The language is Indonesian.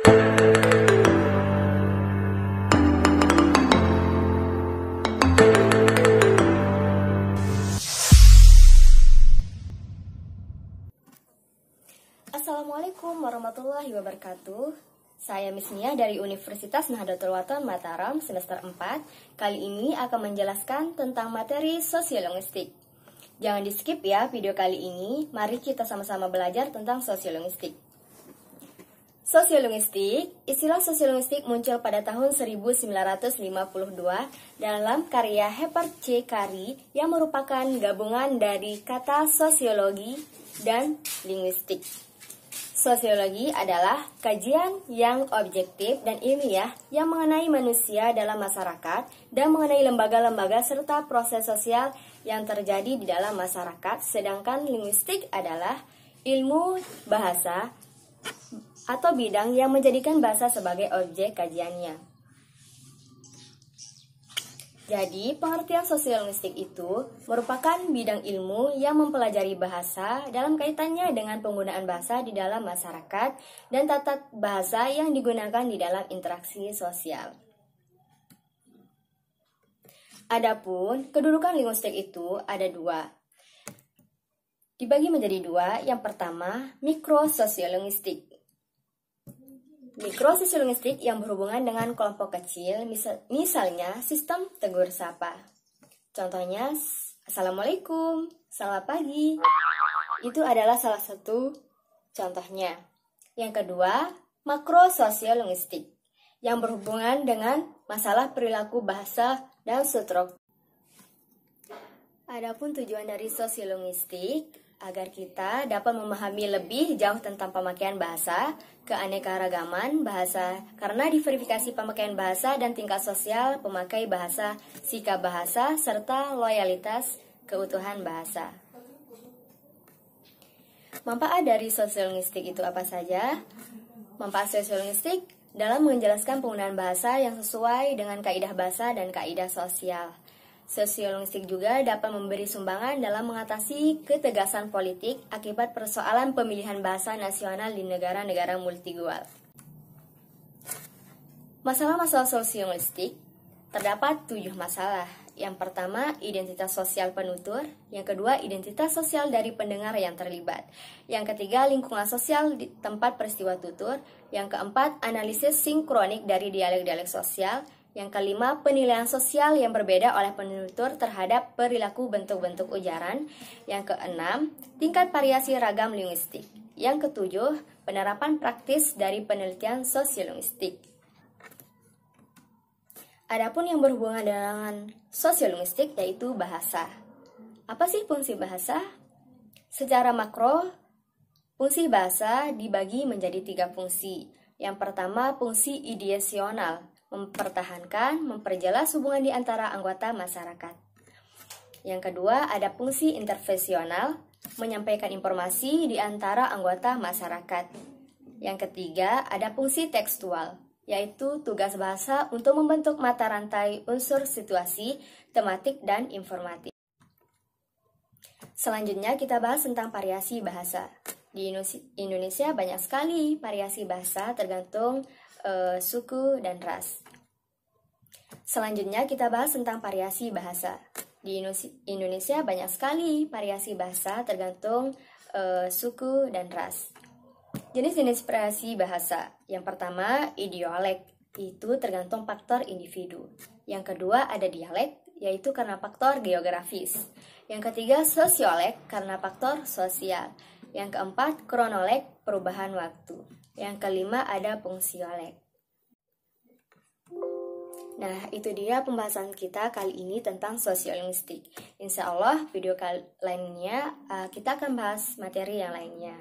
Assalamualaikum warahmatullahi wabarakatuh. Saya Miss Nia dari Universitas Nahdlatul Ulama Mataram semester 4. Kali ini akan menjelaskan tentang materi sosiolinguistik. Jangan di skip ya video kali ini. Mari kita sama-sama belajar tentang sosiolinguistik. Sosiolinguistik, istilah sosiolinguistik muncul pada tahun 1952 dalam karya Herbert C. Carey yang merupakan gabungan dari kata sosiologi dan linguistik. Sosiologi adalah kajian yang objektif dan ilmiah yang mengenai manusia dalam masyarakat dan mengenai lembaga-lembaga serta proses sosial yang terjadi di dalam masyarakat, sedangkan linguistik adalah ilmu bahasa atau bidang yang menjadikan bahasa sebagai objek kajiannya. Jadi, pengertian sosiolinguistik itu merupakan bidang ilmu yang mempelajari bahasa dalam kaitannya dengan penggunaan bahasa di dalam masyarakat dan tata bahasa yang digunakan di dalam interaksi sosial. Adapun kedudukan linguistik itu ada dua. Dibagi menjadi dua. Yang pertama, mikrososiolingvistik. Mikrososiolingvistik yang berhubungan dengan kelompok kecil, misalnya sistem tegur sapa. Contohnya, Assalamualaikum, selamat pagi. Itu adalah salah satu contohnya. Yang kedua, makrososiolingvistik yang berhubungan dengan masalah perilaku bahasa dan struktur. Adapun tujuan dari sosiolinguistik agar kita dapat memahami lebih jauh tentang pemakaian bahasa, keanekaragaman bahasa, karena diverifikasi pemakaian bahasa dan tingkat sosial pemakai bahasa, sikap bahasa, serta loyalitas keutuhan bahasa. Manfaat dari sosiolinguistik itu apa saja? Manfaat sosiolinguistik dalam menjelaskan penggunaan bahasa yang sesuai dengan kaidah bahasa dan kaidah sosial. Sosiolinguistik juga dapat memberi sumbangan dalam mengatasi ketegasan politik akibat persoalan pemilihan bahasa nasional di negara-negara multilingual. Masalah-masalah sosiolinguistik terdapat 7 masalah. Yang pertama, identitas sosial penutur. Yang kedua, identitas sosial dari pendengar yang terlibat. Yang ketiga, lingkungan sosial di tempat peristiwa tutur. Yang keempat, analisis sinkronik dari dialek-dialek sosial. Yang kelima, penilaian sosial yang berbeda oleh penutur terhadap perilaku bentuk-bentuk ujaran. Yang keenam, tingkat variasi ragam linguistik. Yang ketujuh, penerapan praktis dari penelitian sosiolinguistik. Adapun yang berhubungan dengan sosiolinguistik yaitu bahasa. Apa sih fungsi bahasa? Secara makro, fungsi bahasa dibagi menjadi 3 fungsi. Yang pertama, fungsi ideasional, mempertahankan, memperjelas hubungan di antara anggota masyarakat. Yang kedua, ada fungsi intervensional, menyampaikan informasi di antara anggota masyarakat. Yang ketiga, ada fungsi tekstual, yaitu tugas bahasa untuk membentuk mata rantai unsur situasi, tematik, dan informatif. Selanjutnya kita bahas tentang variasi bahasa. Di Indonesia banyak sekali variasi bahasa tergantung suku dan ras. Selanjutnya kita bahas tentang variasi bahasa. Di Indonesia banyak sekali variasi bahasa tergantung suku dan ras. Jenis-jenis variasi bahasa. Yang pertama, idiolek, itu tergantung faktor individu. Yang kedua, ada dialek, yaitu karena faktor geografis. Yang ketiga, sosiolek, karena faktor sosial. Yang keempat, kronolek, perubahan waktu. Yang kelima, ada fungsiolek. Nah, itu dia pembahasan kita kali ini tentang sosiolinguistik. Insya Allah, video lainnya kita akan bahas materi yang lainnya.